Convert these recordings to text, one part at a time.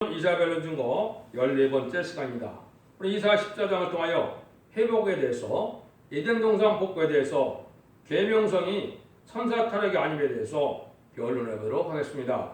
이사벨로 증거 14번째 시간입니다. 우리 이사 14장을 통하여 회복에 대해서 에덴 동산 복구에 대해서 계명성이 천사 타락이 아님에 대해서 변론해 보도록 하겠습니다.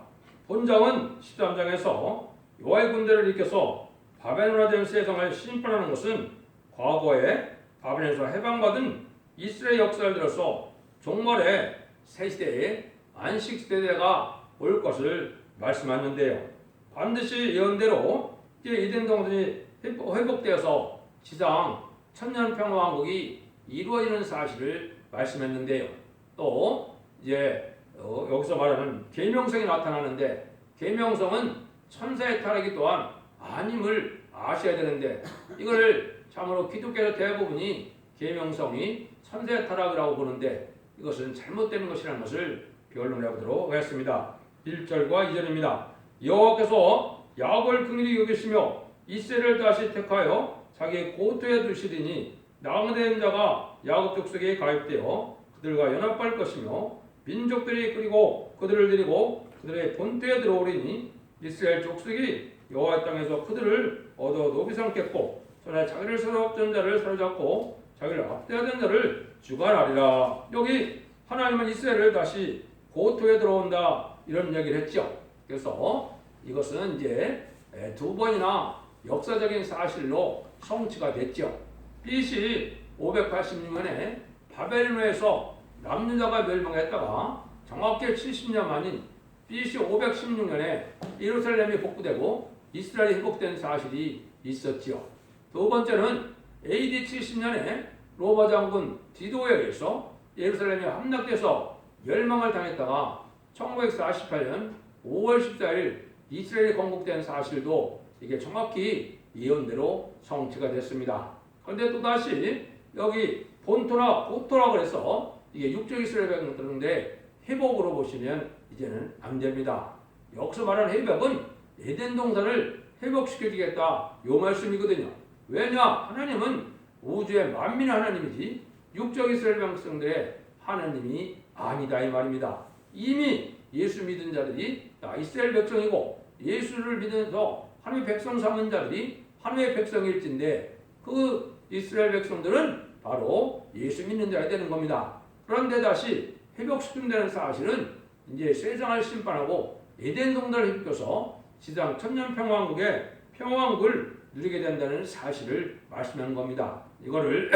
본장은 13장에서 여호와의 군대를 일으켜서 바벨론화된 세상을 심판하는 것은 과거에 바벨론에서 해방받은 이스라엘 역사를 들어서 종말의 새 시대의 안식 시대가 올 것을 말씀하는데요. 반드시 예언대로 에덴 동산이 회복되어서 지상 천년평화왕국이 이루어지는 사실을 말씀했는데요. 또 이제 여기서 말하는 계명성이 나타나는데 계명성은 천사의 타락이 또한 아님을 아셔야 되는데 이걸 참으로 기독교의 대부분이 계명성이 천사의 타락이라고 보는데 이것은 잘못된 것이라는 것을 변론해 보도록 하겠습니다. 1절과 2절입니다. 여호와께서 야곱을 긍휼히 여기시며 이스라엘을 다시 택하여 자기 고토에 두시리니 낭된 자가 야곱 족속에 가입되어 그들과 연합할 것이며 민족들이 그리고 그들을 데리고 그들의 본토에 들어오리니 이스라엘 족속이 여호와의 땅에서 그들을 얻어 높이 삼겠고 전에 자기를 사로잡던 자를 사로잡고 자기를 압대하던 자를 주관하리라. 여기 하나님은 이스라엘을 다시 고토에 들어온다 이런 얘기를 했죠. 그래서 이것은 이제 두 번이나 역사적인 사실로 성취가 됐죠. BC 586년에 바벨론에서 남는 자가 멸망했다가 정확히 70년 만인 BC 516년에 예루살렘이 복구되고 이스라엘이 회복된 사실이 있었지요. 두 번째는 AD 70년에 로마 장군 디도에 의해서 예루살렘이 함락돼서 멸망을 당했다가 1948년 5월 14일 이스라엘이 건국된 사실도 이게 정확히 예언대로 성취가 됐습니다. 그런데 또다시 여기 본토나 고토라 그래서 이게 육적 이스라엘 백성들인데 회복으로 보시면 이제는 안 됩니다. 여기서 말하는 회복은 에덴 동산을 회복시켜주겠다 요 말씀이거든요. 왜냐? 하나님은 우주의 만민의 하나님이지 육적 이스라엘 백성들의 하나님이 아니다 이 말입니다. 이미 예수 믿은 자들이 이스라엘 백성이고 예수를 믿어서 하나님의 백성 삼은 자들이 하나님의 백성일진데 그 이스라엘 백성들은 바로 예수 믿는 자가 되는 겁니다. 그런데 다시 회복시킨다는 사실은 이제 세상을 심판하고 에덴 동산을 회복해서 지상 천년평화왕국의 평화왕국을 누리게 된다는 사실을 말씀하는 겁니다. 이거를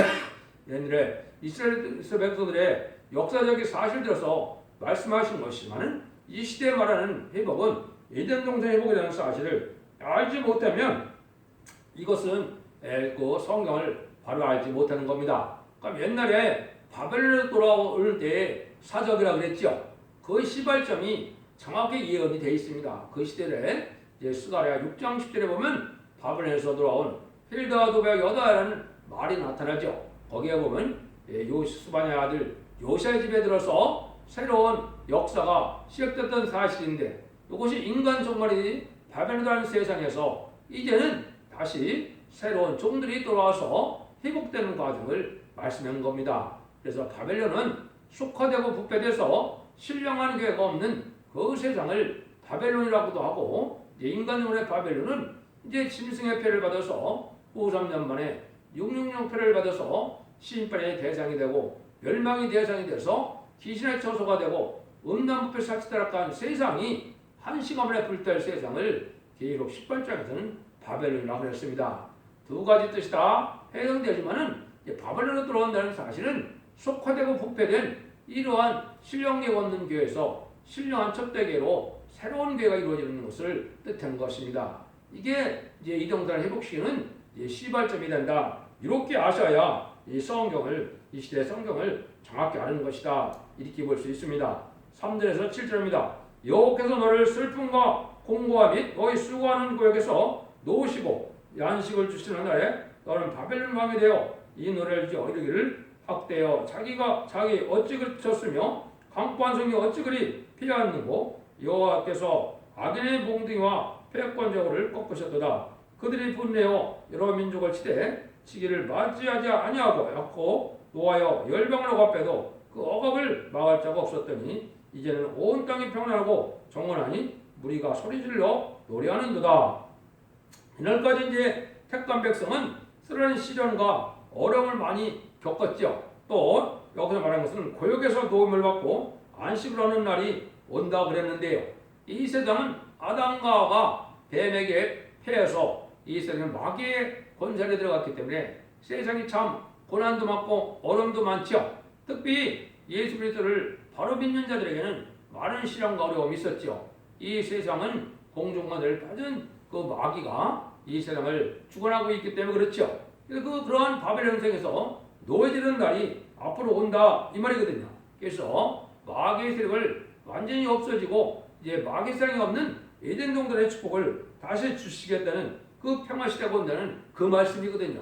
옛날에 이스라엘 백성들의 역사적인 사실들에서 말씀하신 것이지만은 이 시대에 말하는 회복은 에덴 동산 회복이라는 사실을 알지 못하면 이것은 그 성경을 바로 알지 못하는 겁니다. 그럼 옛날에 바벨론으로 돌아올 때 사적이라 그랬죠. 그 시발점이 정확히 예언이 되어 있습니다. 그 시대에 이제 스가랴 6장 10절에 보면 바벨론에서 돌아온 힐다 도베 여다라는 말이 나타나죠. 거기에 보면 요스바냐 아들 요시아의 집에 들어서 새로운 역사가 시작됐던 사실인데 이것이 인간 종말이 바벨론이라는 세상에서 이제는 다시 새로운 종들이 돌아와서 회복되는 과정을 말씀하는 겁니다. 그래서 바벨론은 속화되고 부패돼서 신령한 교회가 없는 그 세상을 바벨론이라고도 하고 인간용의 바벨론은 이제 짐승의 패를 받아서 후 3년 만에 666 패를 받아서 심판의 대상이 되고 멸망의 대상이 돼서 귀신의 처소가 되고 음란부패 사치타락한 세상이 한시간만에 불탈 세상을 계시록 18장에서는 바벨론이라고 했습니다. 두 가지 뜻이 다 해당되지만은 바벨론으로 들어온다는 사실은 속화되고 부패된 이러한 신령계 없는 교회에서 신령한 첩대계로 새로운 교회가 이루어지는 것을 뜻하는 것입니다. 이게 이제 이 동산을 회복시키는 시발점이 된다. 이렇게 아셔야 이 시대의 성경을 정확히 아는 것이다. 이렇게 볼 수 있습니다. 3절에서 7절입니다. 여호와께서 너를 슬픔과 공고와 및 너희 수고하는 구역에서 놓으시고 양식을 주시는 날에 너는 바벨론 왕이 되어 이 노래를 지어 이르기를 학대여 자기 어찌 그쳤으며 강포한 성이 어찌 그리 피하였는고 여호와께서 악인의 몽둥이와 패권적을 꺾으셨도다. 그들이 분내어 여러 민족을 치기를 맞이하지 아니하고 약고 노하여 열방을 억압해도 그 억압을 막을 자가 없었더니 이제는 온 땅이 평안하고 정원하니 무리가 소리질러 노래하는도다. 이날까지 이제 택한 백성은 쓰라린 시련과 어려움을 많이 겪었죠. 또 여기서 말하는 것은 고역에서 도움을 받고 안식을 하는 날이 온다 그랬는데요. 이 세상은 아담과 하와가 뱀에게 패해서 이 세상은 마귀의 권세에 들어갔기 때문에 세상이 참 고난도 많고 어려움도 많죠. 특히 예수 그리스도를 바로 믿는 자들에게는 많은 시련과 어려움이 있었죠. 이 세상은 공중권을 가진 그 마귀가 이 세상을 주관하고 있기 때문에 그렇죠. 그래서 그러한 바벨 현상에서 노예되는 날이 앞으로 온다 이 말이거든요. 그래서 마귀의 세력을 완전히 없어지고 이제 마귀 세상이 없는 에덴 동산의 축복을 다시 주시겠다는 그 평화 시대가 온다는 그 말씀이거든요.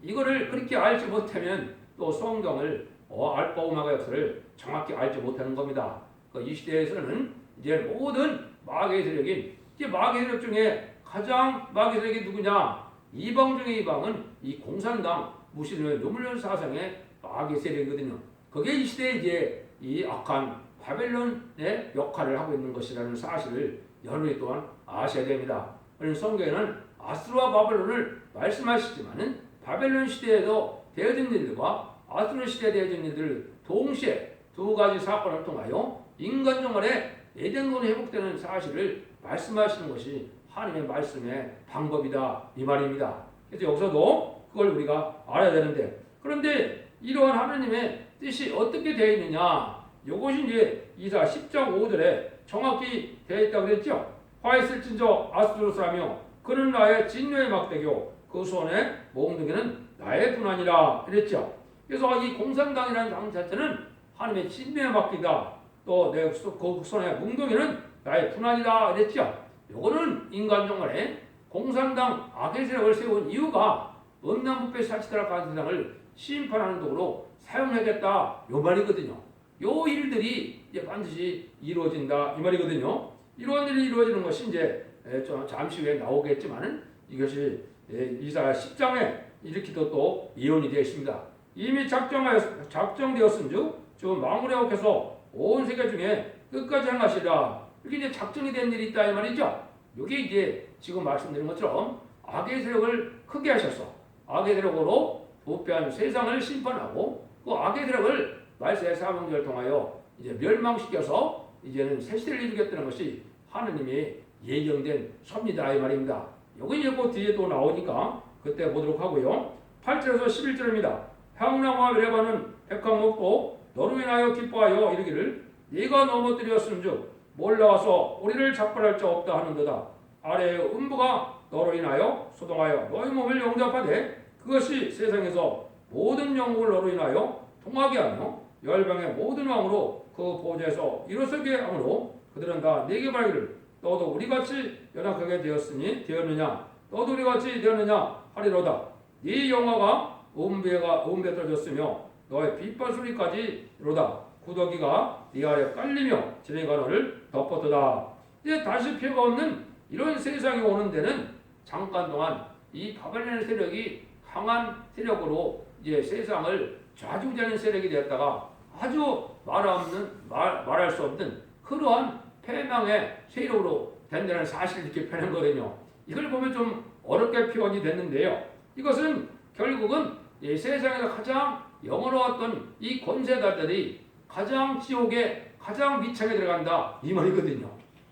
이거를 그렇게 알지 못하면 또 성경을 알바 오마가 역사를 정확히 알지 못하는 겁니다. 이 시대에서는 이제 모든 마귀의 세력인 이제 마귀의 세력 중에 가장 마귀의 세력이 누구냐? 이방 중에 이방은 이 공산당 무신론의 노무현 사상의 마귀의 세력이거든요. 그게 이 시대에 이제 이 악한 바벨론의 역할을 하고 있는 것이라는 사실을 여러분이 또한 아셔야 됩니다. 그래서 성경에는 아수르와 바벨론을 말씀하시지만은 바벨론 시대에도 되어진 일들과 아수르 시대에 되어진 일들 동시에 두 가지 사건을 통하여 인간 정말의 에덴론이 회복되는 사실을 말씀하시는 것이 하나님의 말씀의 방법이다 이 말입니다. 그래서 여기서도 그걸 우리가 알아야 되는데, 그런데 이러한 하나님의 뜻이 어떻게 되어 있느냐, 이것이 이제 이사 10장 5절에 정확히 되어 있다고 그랬죠. 화 있을진저 아수르 사람이요 그는 나의 진노의 막대기요 그 손에 몽둥이는 나의 분한이라 그랬죠. 그래서 이 공산당이라는 당 자체는 하나님의 진노의 막대기다. 또 내 그 손에 몽둥이는 나의 분한이다 그랬죠. 요거는 인간 정말에 공산당 악의 세력을 세운 이유가 음란부패 사치타락한 세상을 심판하는 도구로 사용하겠다 요 말이거든요. 요 일들이 이제 반드시 이루어진다 이 말이거든요. 이런 일이 이루어지는 것이 이제 좀 잠시 후에 나오겠지만은 이것이 이사야 10장에 이렇게 또 예언이 되어 있습니다. 이미 작정되었은즉 지금 마무리하고서 온 세계 중에 끝까지 행하시라. 이렇게 이제 작정이 된 일이 있다 이 말이죠. 이게 이제 지금 말씀드린 것처럼 악의 세력을 크게 하셔서 악의 세력으로 부패한 세상을 심판하고 그 악의 세력을 말세의 사명제를 통하여 이제 멸망시켜서 이제는 새 시대를 이루겠다는 것이 하느님의 예정된 섭니다 이 말입니다. 여기 이제 그 뒤에 또 나오니까 그때 보도록 하고요. 8절에서 11절입니다. 향나무와 레바논 백합목도 너로 인하여 기뻐하여 이르기를 네가 넘어뜨렸음즉 몰라와서 우리를 작발할 자 없다 하는도다. 아래의 음부가 너로 인하여 소동하여 너희 몸을 영접하되 그것이 세상에서 모든 영국을 너로 인하여 통하게 하며 열방의 모든 왕으로 그 보좌에서 일어서게 하므로 그들은 다 내게 말하기를 너도 우리같이 연약하게 되었느냐 너도 우리같이 되었느냐 하리로다. 네 영화가 음부에 떨어졌으며 너의 빗발소리까지 이로다. 구더기가 네 아래 깔리며 지렁이가 너를 덮었도다. 이제 다시 표가 없는 이런 세상이 오는 데는 잠깐 동안 이 바벨론의 세력이 강한 세력으로 이제 세상을 좌지우지하는 세력이 되었다가 아주 말할 수 없는 그러한 패망의 세력으로 된다는 사실을 이렇게 펴낸 거거든요. 이걸 보면 좀 어렵게 표현이 됐는데요. 이것은 결국은 이 세상에서 가장 영원로웠던 이 권세자들이 가장 지옥에 가장 미창에 들어간다 이 말이거든요.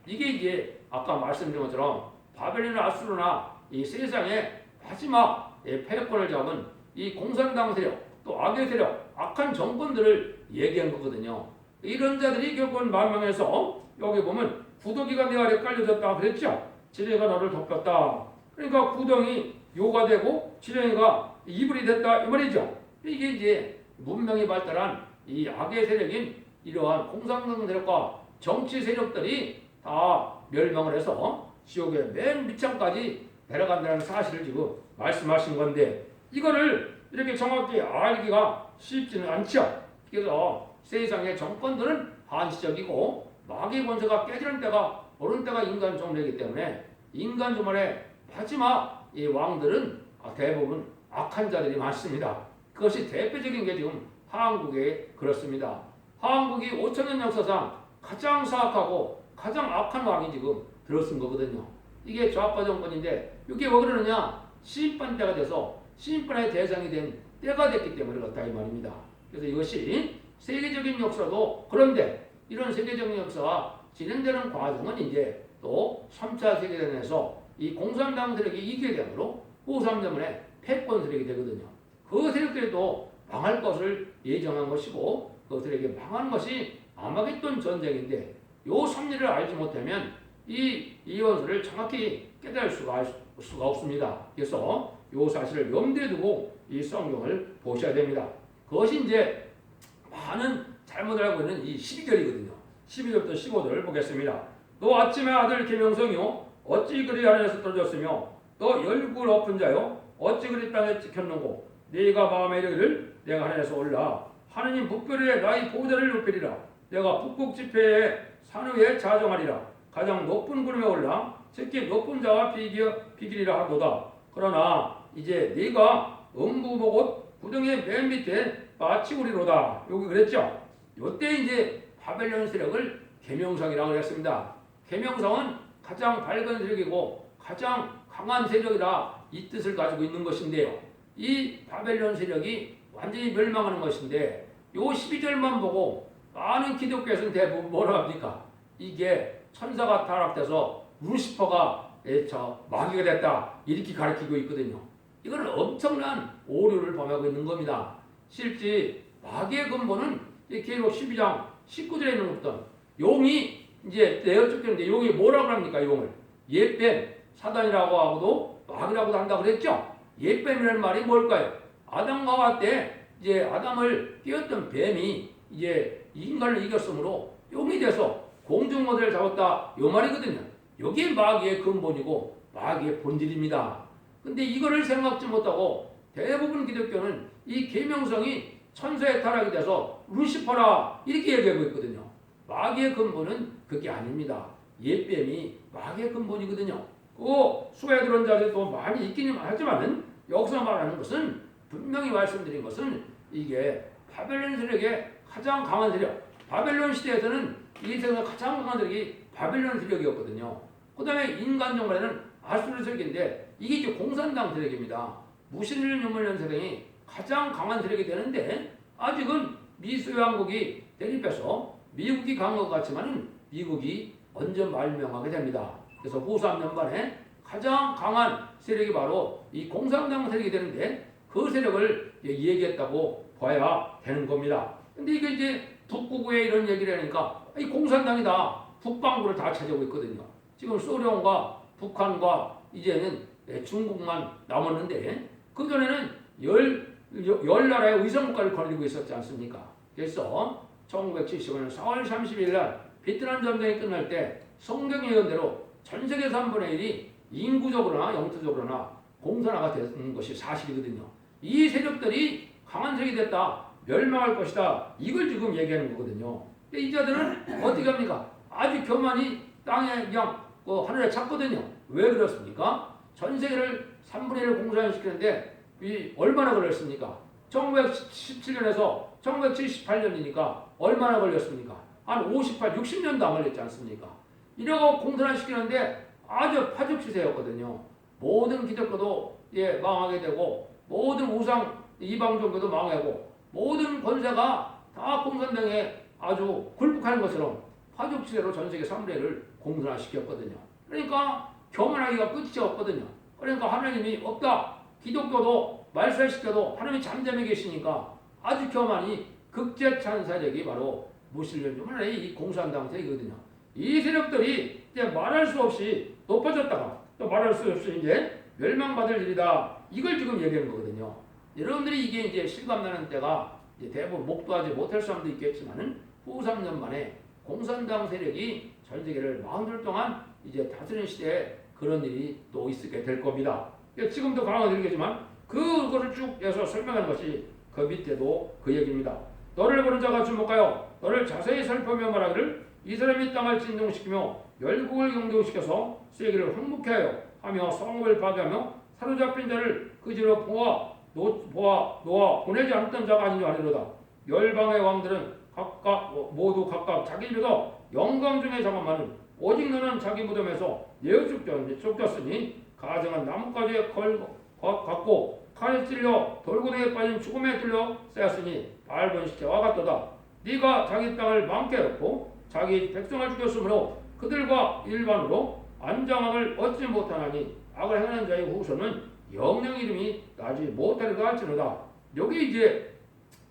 이게 이제 아까 말씀드린 것처럼 바벨론이나 아수르나 이 세상의 마지막 패권을 잡은 이 공산당 세력 또 악의 세력 악한 정권들을 얘기한 거거든요. 이런 자들이 결국은 만망해서 여기 보면 구더기가 내 아래 깔려졌다 그랬죠. 지렁이가 너를 덮였다. 그러니까 구덩이 요가 되고 지렁이가 이불이 됐다 이 말이죠. 이게 이제 문명이 발달한 이 악의 세력인 이러한 공산당 세력과 정치 세력들이 다 멸망을 해서 지옥의 맨 밑창까지 내려간다는 사실을 지금 말씀하신 건데 이거를 이렇게 정확히 알기가 쉽지는 않죠. 그래서 세상의 정권들은 한시적이고 마귀의 권세가 깨지는 때가 오는 때가 인간 종말이기 때문에 인간 종말의 마지막 이 왕들은 대부분 악한 자들이 많습니다. 그것이 대표적인 게 지금 한국에 그렇습니다. 한국이 5천년 역사상 가장 사악하고 가장 악한 왕이 지금 들어선 거거든요. 이게 좌파 정권인데 이게 왜 그러느냐? 심판 때가 돼서 심판의 대상이 된 때가 됐기 때문에 그렇다 이 말입니다. 그래서 이것이 세계적인 역사도 그런데 이런 세계적인 역사가 진행되는 과정은 이제 또 3차 세계대전에서 이 공산당 세력이 이기게 되므로 후3년만에 패권 세력이 되거든요. 그 세력들이 또 망할 것을 예정한 것이고 그 세력이 망하는 것이 아마겟돈 전쟁인데 요 섭리를 알지 못하면 이 이원수를 정확히 깨달을 수가 없습니다. 그래서 요 사실을 염두에 두고 이 성경을 보셔야 됩니다. 그것이 이제 많은 잘못을 하고 있는 이 12절이거든요. 12절부터 15절을 보겠습니다. 너 아침의 아들 계명성이요 어찌 그리 하늘에서 떨어졌으며 너 열국을 엎은 자요 어찌 그리 땅에 찍혔는고 네가 마음에 이르기를 내가 하늘에서 올라 하느님 북별에 나의 보좌를 높이리라 내가 북극 지폐에 산 위에 자정하리라 가장 높은 구름에 올라 특히 높은 자와 비기리라 하도다. 그러나 이제 네가 음부목옷 구덩이의 맨 밑에 빠치우리로다. 여기 그랬죠. 이때 이제 바벨론 세력을 계명성이라고 그랬습니다. 계명성은 가장 밝은 세력이고 가장 강한 세력이라 이 뜻을 가지고 있는 것인데요. 이 바벨론 세력이 완전히 멸망하는 것인데 요 12절만 보고 많은 기독교에서는 대부분 뭐라 합니까? 이게 천사가 타락돼서 루시퍼가 마귀가 됐다 이렇게 가르치고 있거든요. 이건 엄청난 오류를 범하고 있는 겁니다. 실제 마귀의 근본은 계시록 12장 19절에 있는 것부터 용이 이제 내어 쫓겼는데 용이 뭐라고 합니까? 용을 옛뱀 사단이라고 하고도 마귀라고도 한다고 그랬죠. 옛뱀이라는 말이 뭘까요? 아담과 하와 때 이제 아담을 깨웠던 뱀이 이제 인간을 이겼으므로 용이 돼서 공중 모델을 잡았다 이 말이거든요. 여기에 마귀의 근본이고 마귀의 본질입니다. 근데 이거를 생각지 못하고 대부분 기독교는 이 계명성이 천사의 타락이 돼서 루시퍼라 이렇게 얘기하고 있거든요. 마귀의 근본은 그게 아닙니다. 옛뱀이 마귀의 근본이거든요. 그 수에 들어온 자들도 많이 있기는 하지만 여기서 말하는 것은 분명히 말씀드린 것은 이게 바벨론 세력의 가장 강한 세력. 바벨론 시대에서는 이 세상의 가장 강한 세력이 바벨론 세력이었거든요. 그 다음에 인간 정말에는 아수르 세력인데 이게 이제 공산당 세력입니다. 무신론 유물론 세력이 가장 강한 세력이 되는데 아직은 미소양국이 대립해서 미국이 강한 것 같지만 미국이 먼저 말명하게 됩니다. 그래서 후3년 만에 가장 강한 세력이 바로 이 공산당 세력이 되는데 그 세력을 얘기했다고 봐야 되는 겁니다. 근데 이게 이제 북구구에 이런 얘기를 하니까 이 공산당이다. 북방구를 다 차지하고 있거든요. 지금 소련과 북한과 이제는 중국만 남았는데 그전에는 열 나라의 의상국가를 걸리고 있었지 않습니까? 그래서 1975년 4월 30일 날 베트남 전쟁이 끝날 때 성경 예언대로 전 세계 3분의 1이 인구적으로나 영토적으로나 공산화가 되는 것이 사실이거든요. 이 세력들이 강한 세력이 됐다. 멸망할 것이다. 이걸 지금 얘기하는 거거든요. 근데 이 자들은 어떻게 합니까? 아주 교만이 땅에 그냥 하늘에 찼거든요. 왜 그렇습니까? 전 세계를 3분의 1을 공산시키는데 얼마나 걸렸습니까? 1917년에서 1978년이니까 얼마나 걸렸습니까? 한 58, 60년도 안 걸렸지 않습니까? 이러고 공산화시키는데 아주 파죽지세였거든요. 모든 기독교도 망하게 되고 모든 우상 이방 종교도 망하고 모든 권세가 다 공산당에 아주 굴복하는 것처럼 파죽지세로 전 세계 3분의 1을 공산화시켰거든요. 그러니까 교만하기가 끝이 없거든요. 그러니까 하나님이 없다. 기독교도 말살시켜도 하나님이 잠잠해 계시니까 아주 교만이 극제찬 세력이 바로 무신론주문의 이 공산당 세력이거든요. 이 세력들이 이제 말할 수 없이 높아졌다가 또 말할 수 없이 이제 멸망받을 일이다. 이걸 지금 얘기하는 거거든요. 여러분들이 이게 이제 실감나는 때가 이제 대부분 목도하지 못할 사람도 있겠지만은 후 3년 만에 공산당 세력이 전 세계를 40년 동안 이제 다스리는 시대에 그런 일이 또 있게 될 겁니다. 지금도 강화드리겠지만 그거를 쭉 해서 설명하는 것이 그 밑에도 그 얘기입니다. 너를 보는 자가 주목하여 너를 자세히 살펴며 말하기를 이 사람이 땅을 진동시키며 열국을 경동시켜서 세계를 황무케 하여 성읍을 파괴하며 사로잡힌 자를 그지로 놓아 보내지 않던 자가 아닌 줄 아니로다. 열방의 왕들은 모두 각각 자기 집에서 영광 중에 자만은 오직 너는 자기 무덤에서 내어 쫓겼으니 가정한 나뭇가지에 갖고 칼에 찔려 돌고래에 빠진 죽음에 들려 쌓였으니 밟은 시체와 같도다. 네가 자기 땅을 망게 했고 자기 백성을 죽였으므로 그들과 일반으로 안장함을 얻지 못하나니 악을 행하는 자의 후손은 영영 이름이 나지 못하리라 할지로다. 여기 이제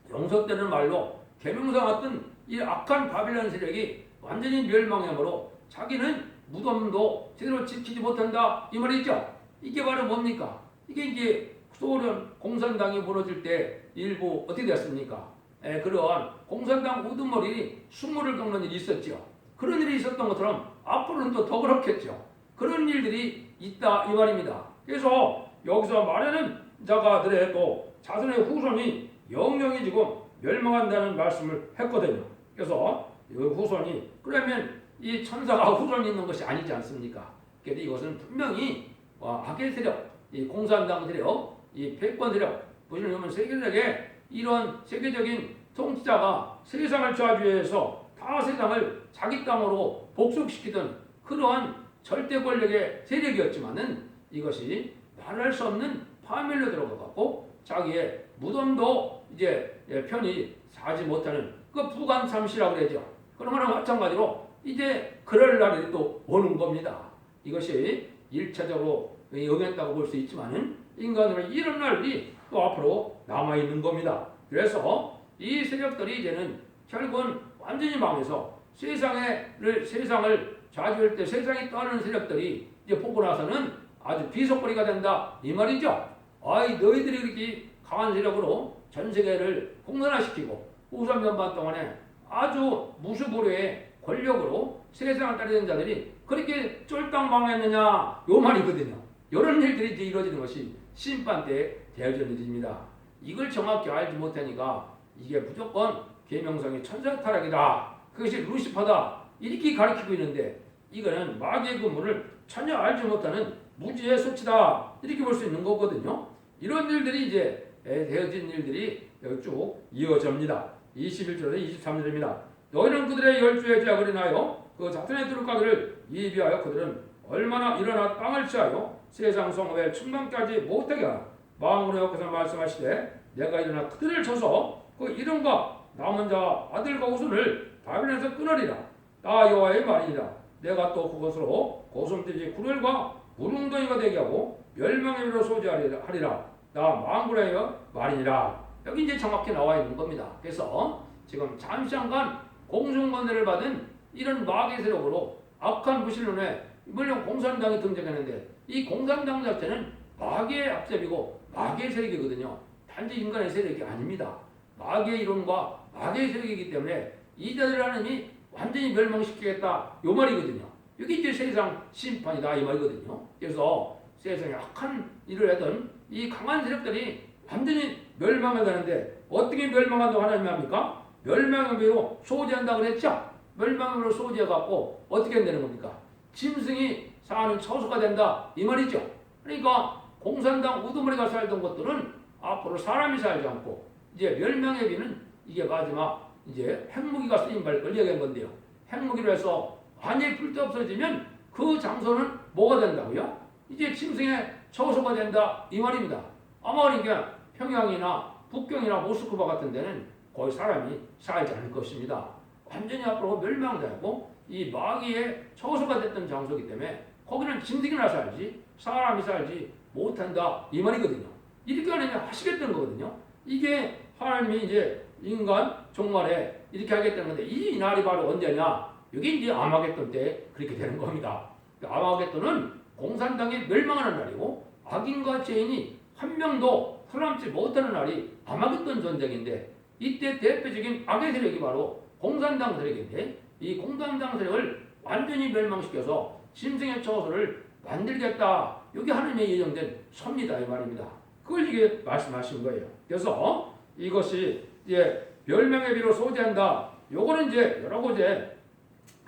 영석되는 말로 계명성 같은 이 악한 바빌론 세력이 완전히 멸망하므로 자기는 무덤도 제대로 지키지 못한다 이 말이죠. 이게 바로 뭡니까? 이게 이제 소련 공산당이 무너질 때 일부 어떻게 됐습니까? 그러한 공산당 우두머리 수모를 겪는 일이 있었죠. 그런 일이 있었던 것처럼 앞으로는 또 더 그렇겠죠. 그런 일들이 있다 이 말입니다. 그래서 여기서 말하는 자가들의 또 자손의 후손이 영영이 지금 멸망한다는 말씀을 했거든요. 그래서 이 후손이 그러면 이 천사가 후손이 있는 것이 아니지 않습니까? 그래서 이것은 분명히 악의 세력, 이 공산당 세력, 이 패권 세력, 보시면 세계적에 이런 세계적인 통치자가 세상을 좌지해서 다 세상을 자기 땅으로 복속시키던 그러한 절대 권력의 세력이었지만은 이것이 말할 수 없는 파멸로 들어가고 자기의 무덤도 이제 편히 사지 못하는 그 부관참시라고 그러죠. 그런 거랑 마찬가지로 이제 그럴 날이 또 오는 겁니다. 이것이 1차적으로 응했다고 볼 수 있지만은 인간으로 이런 날이 또 앞으로 남아있는 겁니다. 그래서 이 세력들이 이제는 결국은 완전히 망해서 세상을 좌지할 때 세상이 떠나는 세력들이 이제 보고 나서는 아주 비속거리가 된다 이 말이죠. 아이 너희들이 이렇게 강한 세력으로 전 세계를 공산화시키고 우선 몇반 동안에 아주 무수부류의 권력으로 세상을 따르는 자들이 그렇게 쫄딱 망했느냐 요 말이거든요. 이런 일들이 이제 이루어지는 것이 심판 때 대여전 일입니다. 이걸 정확히 알지 못하니까 이게 무조건 계명성이 천사 타락이다. 그것이 루시퍼다. 이렇게 가르치고 있는데 이거는 마귀의 근본을 전혀 알지 못하는 무지의 소치다. 이렇게 볼 수 있는 거거든요. 이런 일들이 이제 되어진 일들이 여기 쭉 이어집니다. 21절에서 23절입니다. 너희는 그들의 열주의 죄악을 인하여 그 자손의 두룩하기를 예비하여 그들은 얼마나 일어나 땅을 취하여 세상 성읍에 충만까지 못하게 하라. 마음으로 여기서 말씀하시되 내가 일어나 그들을 쳐서 그 이름과 남은 자 아들과 후손을 바벨론에서 끊으리라. 나 여호와의 말이니라. 내가 또 그것으로 고슴돼지 굴을과 무릉덩이가 되게 하고 멸망의 위로 소지하리라. 나 만군의 말이니라. 여기 이제 정확히 나와 있는 겁니다. 그래서 지금 잠시간 공중권대를 받은 이런 마귀 세력으로 악한 무신론에 물론 공산당이 등장했는데 이 공산당 자체는 마귀의 앞잡이고 마귀의 세력이거든요. 단지 인간의 세력이 아닙니다. 마귀의 이론과 마귀의 세력이기 때문에 이 자들을 하나님이 완전히 멸망시키겠다 요 말이거든요. 이게 이제 세상 심판이다 이 말이거든요. 그래서 세상에 악한 일을 하던 이 강한 세력들이 완전히 멸망을 가는데 어떻게 멸망한다고 하나님이 합니까? 멸망의 위로 소지한다고 그랬죠? 멸망의 위로 소지해갖고 어떻게 되는 겁니까? 짐승이 사는 처소가 된다 이 말이죠. 그러니까 공산당 우두머리가 살던 것들은 앞으로 사람이 살지 않고 이제 멸망의 비는 이게 마지막 이제 핵무기가 쓰임 발 걸려간 건데요. 핵무기로 해서 만약에 불때 없어지면 그 장소는 뭐가 된다고요? 이제 짐승의 처소가 된다 이 말입니다. 아마 그러니까 평양이나 북경이나 모스크바 같은 데는 거의 사람이 살지 않을 것입니다. 완전히 앞으로 멸망되고 이 마귀의 처소가 됐던 장소이기 때문에 거기는 짐승이나 살지 사람이 살지 못한다 이 말이거든요. 이렇게 하나님이 하시겠다는 거거든요. 이게 하나님이 이제 인간 종말에 이렇게 하겠다는 건데 이 날이 바로 언제냐? 이게 이제 아마겟돈 때 그렇게 되는 겁니다. 아마겟돈은 공산당이 멸망하는 날이고 악인과 죄인이 한 명도 살아남지 못하는 날이 아마겟돈 전쟁인데 이때 대표적인 악의 세력이 바로 공산당 세력인데 이 공산당 세력을 완전히 멸망시켜서 짐승의 처소를 만들겠다. 이게 하나님의 예정된 섭니다 이 말입니다. 그걸 이게 말씀하신 거예요. 그래서 이것이 이제 멸망의 비로 소지한다. 요거는 이제 여러 곳에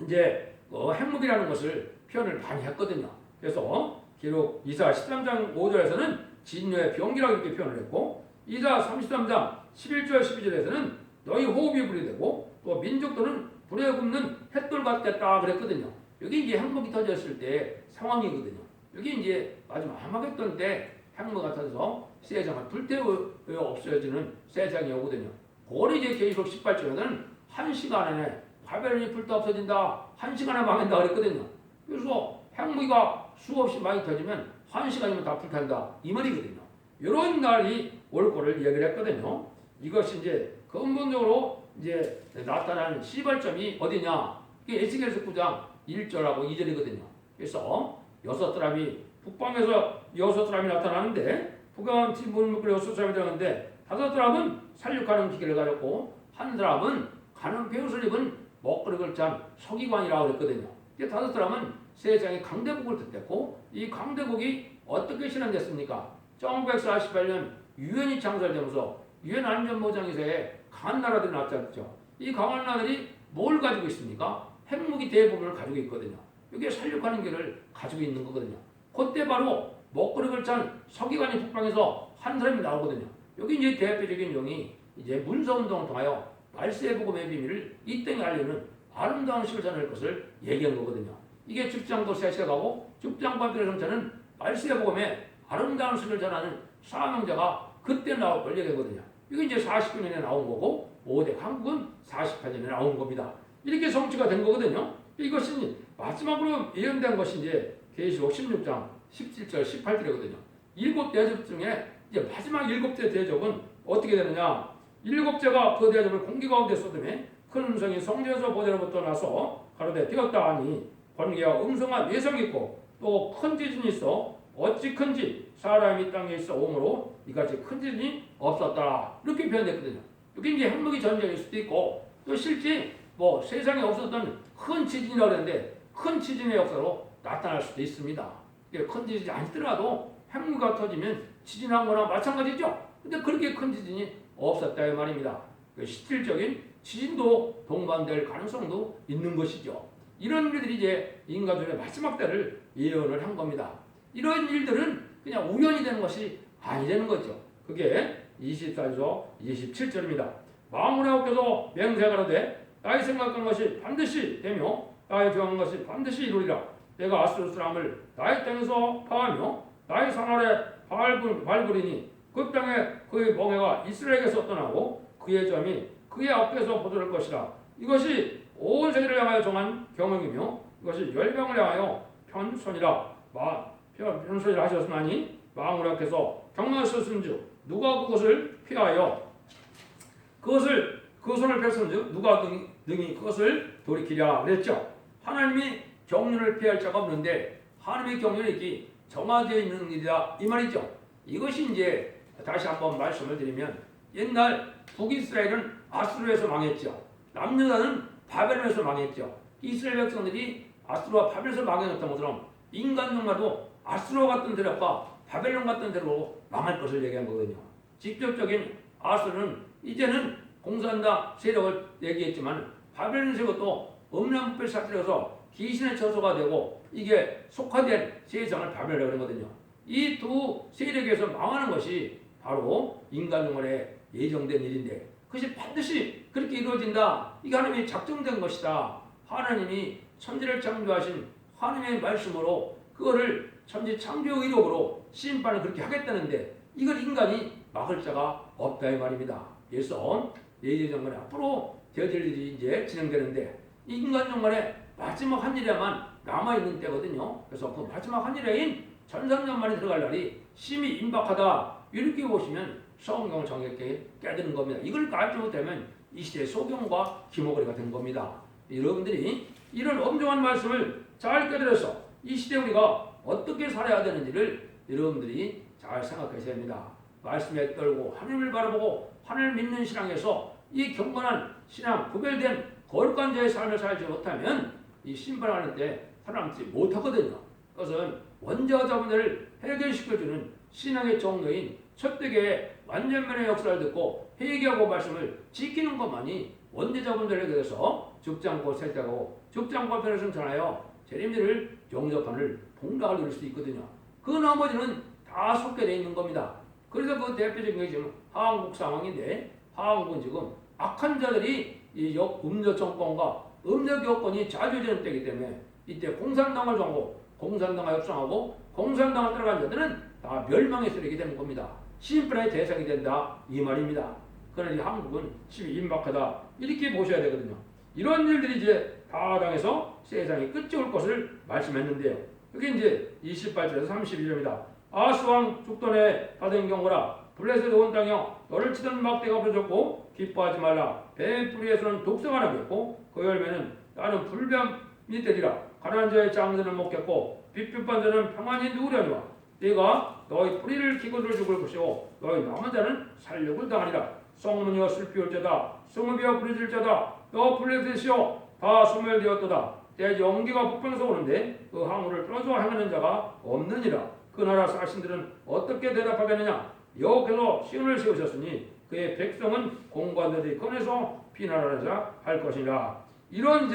이제 핵무기라는 것을 표현을 많이 했거든요. 그래서 기록 이사 13장 5절에서는 진노의 병기라고 이렇게 표현을 했고 이사 33장 11절 12절에서는 너희 호흡이 불이 되고 또 민족들은 불에 굽는 햇돌 같겠다 그랬거든요. 여기 이제 핵무기 터졌을 때 상황이거든요. 여기 이제 마지막 아마겟돈 때 핵무기가 터져서 세상을 불태워 없어지는 세상이 오거든요. 그걸 이제 계시록 18절에는 1시간 안에 바벨론이 불타 없어진다. 1시간에 망한다 그랬거든요. 그래서 핵무기가 수없이 많이 터지면 1시간이면 다 불탄다. 이 말이거든요. 이런 날이 올 거를 얘기를 했거든요. 이것이 이제 근본적으로 이제 나타나는 시발점이 어디냐? 이게 에스겔서 9장 1절하고 2절이거든요. 그래서 6사람이 북방에서 6사람이 나타나는데 북한 문무클 6사람이 되는데 5사람은 살육하는 기계를 가졌고 한 사람은 가는 배옷을 입은 먹거리를 찬 서기관이라고 그랬거든요. 5사람은 세상에 강대국을 뜻했고 이 강대국이 어떻게 실현됐습니까? 1948년 유엔이 창설되면서 유엔 안전보장이사에 강한 나라들이 나타났죠. 이 강한 나라들이 뭘 가지고 있습니까? 핵무기 대부분을 가지고 있거든요. 이게 살육하는 길을 가지고 있는 거거든요. 그때 바로 먹거리를 찬 서기관이 북방에서 한 사람이 나오거든요. 여기 이제 대표적인 용이 이제 문서운동을 통하여 말세복음의 비밀을 이 땅에 알리는 아름다운 시를 전할 것을 얘기한 거거든요. 이게 죽장도 세시가고 죽장반필의 성찬은 말세복음의 아름다운 시를 전하는 사명자가 그때 나올 걸 얘기하거든요. 이게 이제 49년에 나온 거고 5대 한국은 48년에 나온 겁니다. 이렇게 성취가 된 거거든요. 이것이 마지막으로 예언된 것이 이제 계시록 16장 17절 18절이거든요. 7대접 중에 이제 마지막 7대 대접은 어떻게 되느냐? 7제가 그 대접을 공기 가운데 쏟음에 큰 음성이 성전에서 보좌로부터 나서 가로되 되었다 하니 번개와 음성과 외성이 있고 또 큰 지진이 있어 어찌 큰지 사람이 땅에 있어 오므로 이같이 큰 지진이 없었다. 이렇게 표현됐거든요. 여기 이제 핵무기 전쟁일 수도 있고 또 실제 뭐 세상에 없었던 큰 지진이라고 그랬는데 큰 지진의 역사로 나타날 수도 있습니다. 큰 지진이 아니더라도 핵무기가 터지면 지진한 거나 마찬가지죠. 근데 그렇게 큰 지진이 없었다 이 말입니다. 실질적인 지진도 동반될 가능성도 있는 것이죠. 이런 일들이 이제 인간들의 마지막 때를 예언을 한 겁니다. 이런 일들은 그냥 우연이 되는 것이 아니라는 거죠. 그게 24절 27절입니다. 만군의 여호와께서 맹세하라되 나의 생각한 것이 반드시 되며 나의 정한 것이 반드시 이루리라. 내가 아수르 사람을 나의 땅에서 파하며 나의 산 아래 발굴이니 그 땅에 그의 멍에가 이스라엘에게서 떠나고 그의 점이 그의 앞에서 보존할 것이라. 이것이 온 세계를 향하여 정한 경영이며 이것이 열방을 향하여 편선이라. 편선이라 하셨으나니 만군의 여호와께서 경영하셨은즉 누가 그것을 피하여 그 손을 펼쳤은즉 누가 능히 그것을 돌이키랴 그랬죠. 하나님이 경륜을 피할 자가 없는데 하나님의 경륜이 정화되어 있는 일이다 이 말이죠. 이것이 이제 다시 한번 말씀을 드리면 옛날 북이스라엘은 아수르에서 망했죠. 남유다는 바벨론에서 망했죠. 이스라엘 백성들이 아수르와 바벨론에서 망했던 것처럼 인간 정말도 아수르 같은 대로과 바벨론 같은 대로 망할 것을 얘기한 거거든요. 직접적인 아수르는 이제는 공산당 세력을 얘기했지만 바벨론 세력도 음란부패 사틀에서 귀신의 처소가 되고 이게 속화된 세상을 바벨론이라고 하거든요. 이 두 세력에서 망하는 것이 바로 인간 영혼에 예정된 일인데 그것이 반드시 그렇게 이루어진다. 이게 하나님이 작정된 것이다. 하나님이 천지를 창조하신 하나님의 말씀으로 그거를 천지 창조 의력으로 심판을 그렇게 하겠다는데 이걸 인간이 막을 자가 없다 이 말입니다. 그래서 예정관에 앞으로 되어질 일이 이제 진행되는데 이 인간 정관의 마지막 한 일에만 남아있는 때거든요. 그래서 그 마지막 한 일에인 천삼년 만에 들어갈 날이 심히 임박하다. 이렇게 보시면 성경을 정확하게 깨닫는 겁니다. 이걸 알지 못하면 이 시대의 소경과 기모거리가 된 겁니다. 여러분들이 이런 엄중한 말씀을 잘 깨달아서 이 시대 우리가 어떻게 살아야 되는지를 여러분들이 잘 생각하셔야 합니다. 말씀에 떨고 하나님을 바라보고 하나님을 믿는 신앙에서 이 경건한 신앙, 구별된 거룩한 자의 삶을 살지 못하면 이 심판하는 때 살아남지 못하거든요. 그것은 원자자분들을 해결시켜주는 신앙의 정도인 첫대계의 완전면의 역사를 듣고 회개하고 말씀을 지키는 것만이 원자자분들에게 대해서 죽지 않고 살다가고 죽지 않고 편을 승천하여 재림들을 영접하는 복락을 누릴 수 있거든요. 그 나머지는 다 속게 되어 있는 겁니다. 그래서 그 대표적인 게 지금 한국 상황인데 한국은 지금 악한 자들이 이 음력 정권과 음력 여건이 자주되는 때이기 때문에 이때 공산당을 정하고 공산당과 협상하고 공산당을 따라간 자들은 다 멸망의 쓰레기 되는 겁니다. 시민권의 대상이 된다 이 말입니다. 그러나 이 한국은 심히 임박하다 이렇게 보셔야 되거든요. 이런 일들이 이제 다 당해서 세상이 끝이 올 것을 말씀했는데요. 여기 이제 28절에서 31절입니다. 아스왕 죽돈에 받은 경우라 블레셋 온 땅이여 너를 치던 막대가 부러졌고 기뻐하지 말라. 뱀 뿌리에서는 독성을 하겠고 그 열매는 나는 불뱀이 되리라. 가난한 자의 장들은 먹겠고 빚빚반 자는 평안히 누우려니와 네가 너희 뿌리를 기고를 죽을 것이요 너희 남은 자는 살육을 당하리라. 성문이여 슬피 올자다 성읍이여 부르짖을 자다 너 블레셋이여 다 소멸되었도다. 내 연기가 북방에서 오는데 그 항우를 끊어서 행하는 자가 없느니라. 그 나라 사신들은 어떻게 대답하겠느냐. 여호와께서 시온을 세우셨으니 그의 백성은 공관들이 꺼내서 비난하는 자 할 것이라. 이런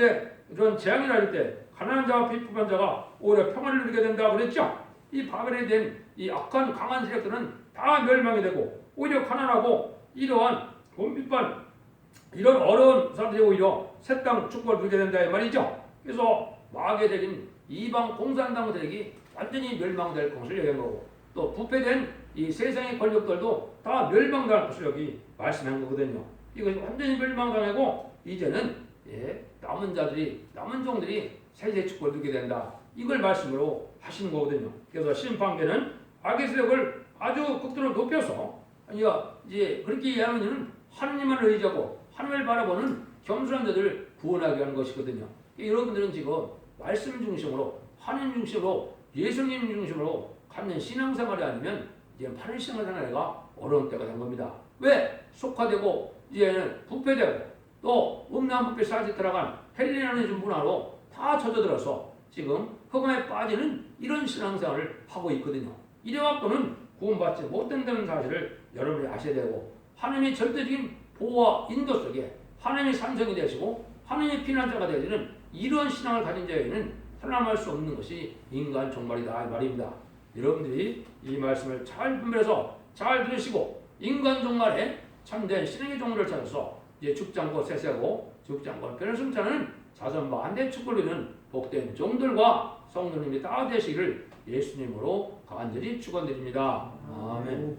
재앙이 날 때 가난한 자와 빚부반 자가 오히려 평안을 누리게 된다 그랬죠. 이 바벨에 된 이 악한 강한 세력들은 다 멸망이 되고 오히려 가난하고 이러한 곤빚반 이런 어려운 사람들이 오히려 새 땅 축복을 누리게 된다 이 말이죠. 그래서 마귀적인 이방 공산당 세력이 완전히 멸망될 것을 얘기한 거고 또 부패된 이 세상의 권력들도 다 멸망당할 것을 여기 말씀한 거거든요. 이것이 완전히 멸망당하고 이제는 남은 자들이 남은 종들이 세세 축복을 누리게 된다. 이걸 말씀으로 하시는 거거든요. 그래서 심판계는 악의 세력을 아주 극도로 높여서 이제 그렇게 이해하는 이유는 하나님만 의지하고 하나님을 바라보는 겸손한 자들을 구원하게 하는 것이거든요. 여러분들은 지금 말씀 중심으로 하나님 중심으로 예수님 중심으로 갖는 신앙생활이 아니면 이제 하나님 신앙생활가 어려운 때가 된 겁니다. 왜? 속화되고 이제는 부패되고 또 음란 부패 사지 들어간 헬리나는 문화로 다 젖어들어서 지금 흑암에 빠지는 이런 신앙생활을 하고 있거든요. 이래갖고는 구원받지 못된다는 사실을 여러분이 아셔야 되고 하나님의 절대적인 보호와 인도 속에 하나님의 산성이 되시고 하나님의 피난자가 되어지는 이런 신앙을 가진 자에게는 살아남을 수 없는 것이 인간 종말이다 이 말입니다. 여러분들이 이 말씀을 잘 분별해서 잘 들으시고 인간 종말에 참된 신앙의 종말을 찾아서 이제 죽지 않고 세세하고 죽지 않고 변을 숨자는 자선과 한대 축복을 이루는 복된 종들과 성도님이 다 되시기를 예수님으로 간절히 축원드립니다. 아멘.